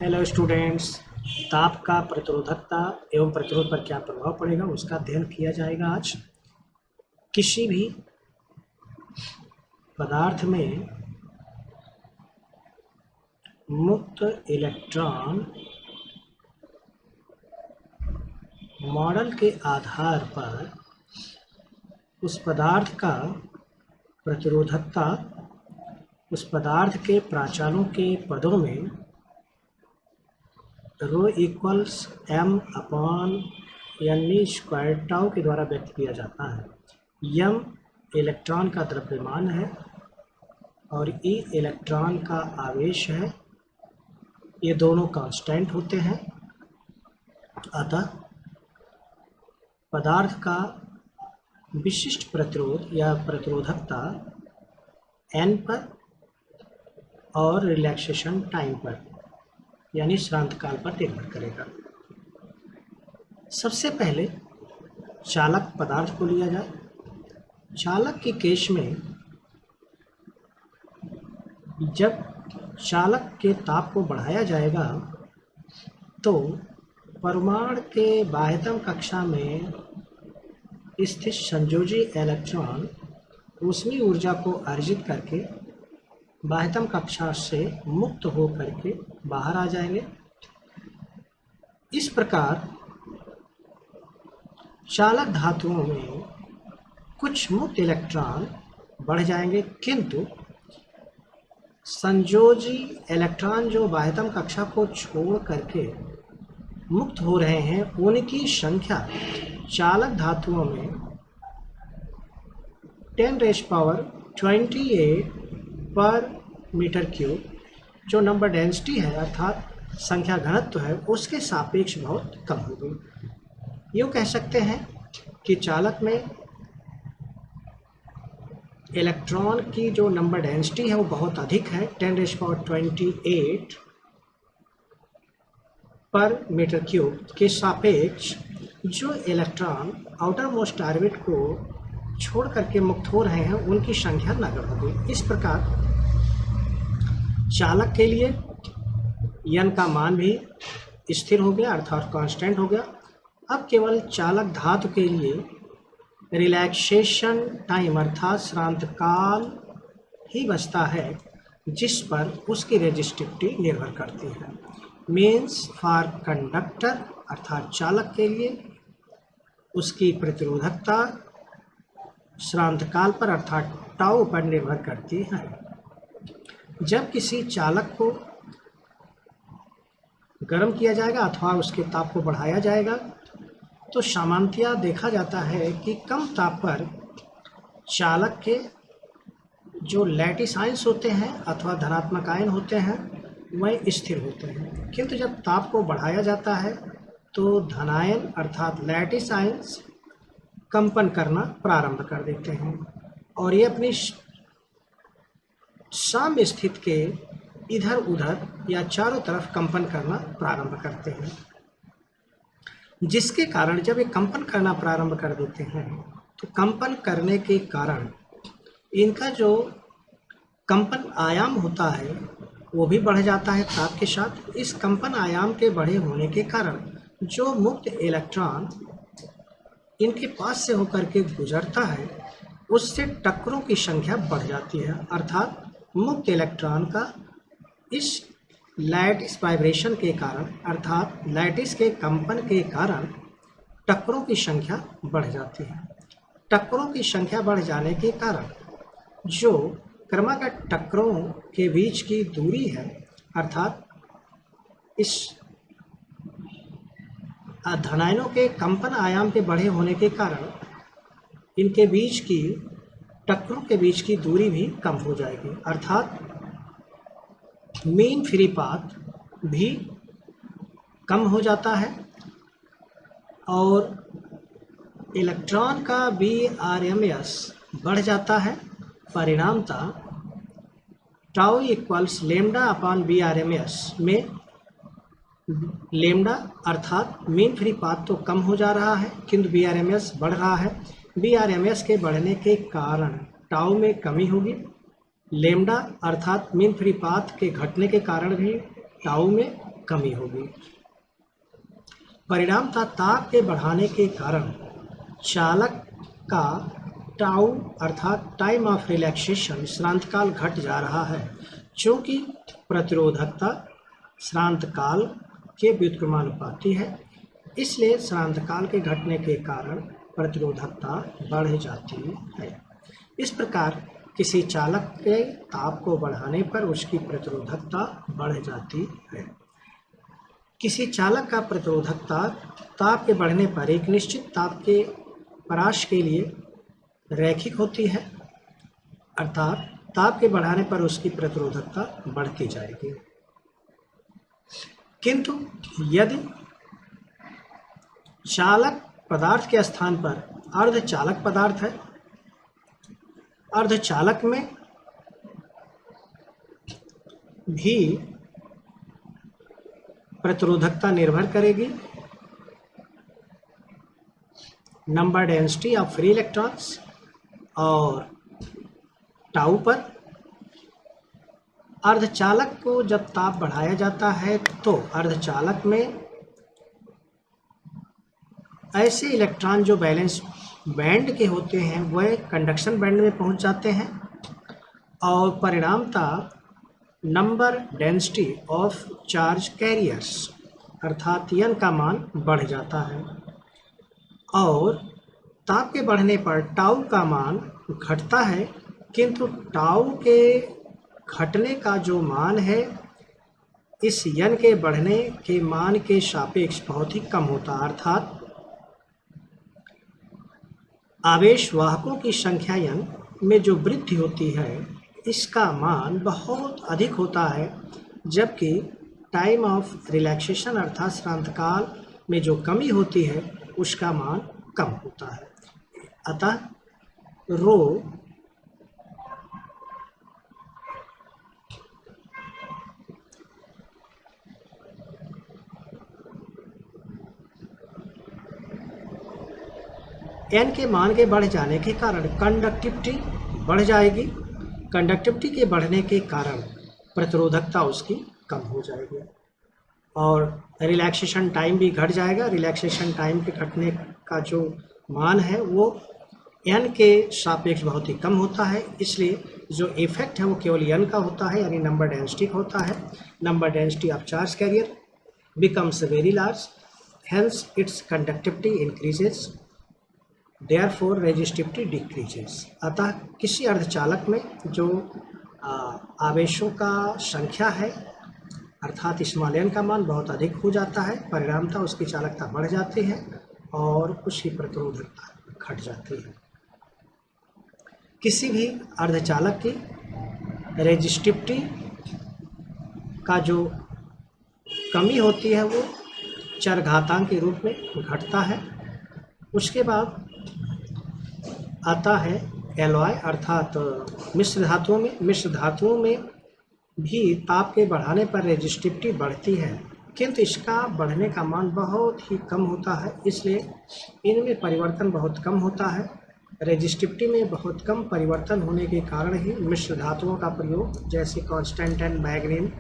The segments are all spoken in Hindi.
Hello students. ताप का प्रतिरोधकता एवं प्रतिरोध पर क्या प्रभाव पड़ेगा उसका अध्ययन किया जाएगा आज। किसी भी पदार्थ में मुक्त इलेक्ट्रॉन मॉडल के आधार पर उस पदार्थ का प्रतिरोधकता उस पदार्थ के प्राचलों के पदों में रो इक्वल्स एम अपॉन यानी स्क्वायर टाउ के द्वारा व्यक्त किया जाता है। यम इलेक्ट्रॉन का द्रव्यमान है और ई इलेक्ट्रॉन का आवेश है। ये दोनों कांस्टेंट होते हैं। अतः पदार्थ का विशिष्ट प्रतिरोध या प्रतिरोधकता एन पर और रिलैक्सेशन टाइम पर यानी श्रांत काल पर निर्भर करेगा। सबसे पहले चालक पदार्थ को लिया जाए। चालक के केस में जब चालक के ताप को बढ़ाया जाएगा तो परमाणु के बाह्यतम कक्षा में स्थित संयोजी इलेक्ट्रॉन ऊष्मीय ऊर्जा को अर्जित करके बाह्यतम कक्षा से मुक्त हो करके बाहर आ जाएंगे। इस प्रकार चालक धातुओं में कुछ मुक्त इलेक्ट्रॉन बढ़ जाएंगे, किंतु संयोजी इलेक्ट्रॉन जो बाह्यतम कक्षा को छोड़ करके मुक्त हो रहे हैं उनकी संख्या चालक धातुओं में 10⁻28 पर मीटर क्यूब जो नंबर डेंसिटी है अर्थात संख्या घनत्व है उसके सापेक्ष बहुत कम होगी। यूँ कह सकते हैं कि चालक में इलेक्ट्रॉन की जो नंबर डेंसिटी है वो बहुत अधिक है, 10⁻28 पर मीटर क्यूब के सापेक्ष जो इलेक्ट्रॉन आउटर मोस्ट ऑर्बिट को छोड़ करके मुक्त हो रहे हैं उनकी संख्या नगण्य होगी। इस प्रकार चालक के लिए यन का मान भी स्थिर हो गया अर्थात कांस्टेंट हो गया। अब केवल चालक धातु के लिए रिलैक्सेशन टाइम अर्थात श्रांत काल ही बचता है जिस पर उसकी रेजिस्टिविटी निर्भर करती है। मीन्स फॉर कंडक्टर अर्थात चालक के लिए उसकी प्रतिरोधकता श्रांत काल पर अर्थात टाउ पर निर्भर करती है। जब किसी चालक को गर्म किया जाएगा अथवा उसके ताप को बढ़ाया जाएगा तो सामान्यतया देखा जाता है कि कम ताप पर चालक के जो लैटिस आयंस होते हैं अथवा धनात्मक आयन होते हैं वह स्थिर होते हैं, किंतु जब ताप को बढ़ाया जाता है तो धनायन अर्थात लैटिस आयंस कंपन करना प्रारंभ कर देते हैं और ये अपनी साम्य स्थिति के इधर उधर या चारों तरफ कंपन करना प्रारंभ करते हैं, जिसके कारण जब ये कंपन करना प्रारंभ कर देते हैं तो कंपन करने के कारण इनका जो कंपन आयाम होता है वो भी बढ़ जाता है ताप के साथ। इस कंपन आयाम के बढ़े होने के कारण जो मुक्त इलेक्ट्रॉन इनके पास से होकर के गुजरता है उससे टक्करों की संख्या बढ़ जाती है अर्थात मुक्त इलेक्ट्रॉन का इस लैटिस वाइब्रेशन के कारण अर्थात लैटिस के कंपन के कारण टक्करों की संख्या बढ़ जाती है। टक्करों की संख्या बढ़ जाने के कारण जो क्रमागत टक्करों के बीच की दूरी है अर्थात इस धनायनों के कंपन आयाम के बढ़े होने के कारण इनके बीच की टक्करों के बीच की दूरी भी कम हो जाएगी अर्थात मीन फ्री पाथ भी कम हो जाता है और इलेक्ट्रॉन का BRMS बढ़ जाता है। परिणामतः tau equals lambda upon BRMS में लेमडा अर्थात मीन फ्री पाथ तो कम हो जा रहा है किंतु BRMS बढ़ रहा है। BRMS के बढ़ने के कारण टाउ में कमी होगी। लेमडा अर्थात मीन फ्री पाथ के घटने के कारण भी टाउ में कमी होगी। परिणामतः ताप के बढ़ाने के कारण चालक का टाउ अर्थात टाइम ऑफ रिलैक्सेशन श्रांत काल घट जा रहा है, क्योंकि प्रतिरोधकता श्रांत काल के व्युत्क्रमानुपाती है, इसलिए श्रांत काल के घटने के कारण प्रतिरोधकता बढ़ जाती है। इस प्रकार किसी चालक के ताप को बढ़ाने पर उसकी प्रतिरोधकता बढ़ जाती है। किसी चालक का प्रतिरोधकता ताप के बढ़ने पर एक निश्चित ताप के परास के लिए रैखिक होती है, अर्थात ताप के बढ़ाने पर उसकी प्रतिरोधकता बढ़ती जाएगी। किंतु यदि चालक पदार्थ के स्थान पर अर्धचालक पदार्थ है, अर्धचालक में भी प्रतिरोधकता निर्भर करेगी number density of free electrons और टाउ पर। अर्धचालक को जब ताप बढ़ाया जाता है तो अर्धचालक में ऐसे इलेक्ट्रॉन जो बैलेंस बैंड के होते हैं वह कंडक्शन बैंड में पहुंच जाते हैं और परिणामतः number density of charge carriers अर्थात n का मान बढ़ जाता है और ताप के बढ़ने पर टाउ का मान घटता है, किंतु टाउ के घटने का जो मान है इस n के बढ़ने के मान के सापेक्ष बहुत ही कम होता है, अर्थात आवेश वाहकों की संख्या n में जो वृद्धि होती है इसका मान बहुत अधिक होता है, जबकि टाइम ऑफ रिलैक्सेशन अर्थात श्रांत काल में जो कमी होती है उसका मान कम होता है। अतः रो n के मान के बढ़ जाने के कारण कंडक्टिविटी बढ़ जाएगी। कंडक्टिविटी के बढ़ने के कारण प्रतिरोधकता उसकी कम हो जाएगी और रिलैक्सेशन टाइम भी घट जाएगा। रिलैक्सेशन टाइम के घटने का जो मान है वो n के सापेक्ष बहुत ही कम होता है, इसलिए जो इफेक्ट है वो केवल n का होता है, यानी नंबर डेंसिटी का होता है। Number density of charge carrier becomes very large, hence it's conductivity increases, therefore resistivity decreases. अतः किसी अर्धचालक में जो आवेशों का संख्या है अर्थात स्मॉल n का मान बहुत अधिक हो जाता है, परिणामतः उसकी चालकता बढ़ जाती है और उसकी प्रतिरोधकता घट जाती है। किसी भी अर्धचालक की रेजिस्टिविटी का जो कमी होती है वो चरघातांक के रूप में घटता है। उसके बाद आता है एलॉय अर्थात मिश्र धातुओं में भी ताप के बढ़ाने पर रेजिस्टिविटी बढ़ती है, किंतु इसका बढ़ने का मान बहुत ही कम होता है, इसलिए इनमें परिवर्तन बहुत कम होता है। रेजिस्टिविटी में बहुत कम परिवर्तन होने के कारण ही मिश्र धातुओं का प्रयोग जैसे कॉन्स्टेंटाइन, मैग्नीन,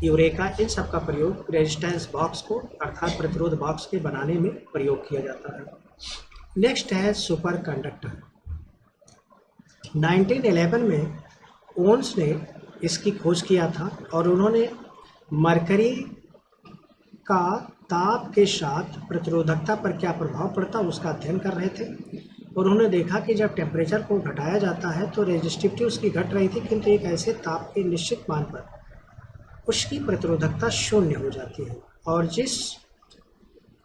यूरेका इन सब का प्रयोग रेजिस्टेंस बॉक्स को अर्थात प्रतिरोध बॉक्स के बनाने में प्रयोग किया जाता है। नेक्स्ट है सुपर कंडक्टर। 1911 में ओन्स ने इसकी खोज किया था और उन्होंने मरकरी का ताप के साथ प्रतिरोधकता पर क्या प्रभाव पड़ता उसका अध्ययन कर रहे थे और उन्होंने देखा कि जब टेम्परेचर को घटाया जाता है तो रेजिस्टिविटी उसकी घट रही थी, किंतु एक ऐसे ताप के निश्चित मान पर उसकी प्रतिरोधकता शून्य हो जाती है और जिस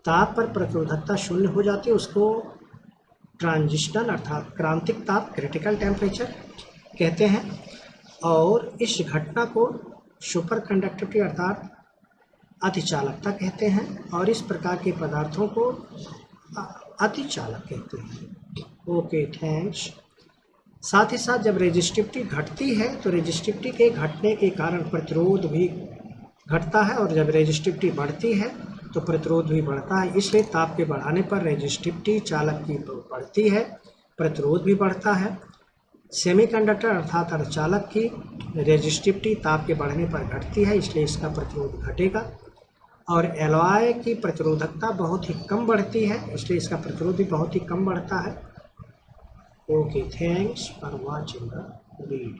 ताप पर प्रतिरोधकता शून्य हो जाती है उसको ट्रांजिशनल अर्थात क्रांतिक ताप क्रिटिकल टेम्परेचर कहते हैं और इस घटना को सुपर कंडक्टिविटी अर्थात अतिचालकता कहते हैं और इस प्रकार के पदार्थों को अतिचालक कहते हैं। Okay, thanks. साथ ही साथ जब रेजिस्टिविटी घटती है तो रेजिस्टिविटी के घटने के कारण प्रतिरोध भी घटता है और जब रेजिस्टिविटी बढ़ती है तो प्रतिरोध भी बढ़ता है, इसलिए ताप के बढ़ाने पर रेजिस्टिविटी चालक की बढ़ती है, प्रतिरोध भी बढ़ता है। सेमीकंडक्टर अर्थात अर्धचालक की रेजिस्टिविटी ताप के बढ़ने पर घटती है, इसलिए इसका प्रतिरोध घटेगा और एलॉय की प्रतिरोधकता बहुत ही कम बढ़ती है, इसलिए इसका प्रतिरोध भी बहुत ही कम बढ़ता है। Okay, thanks for watching the video.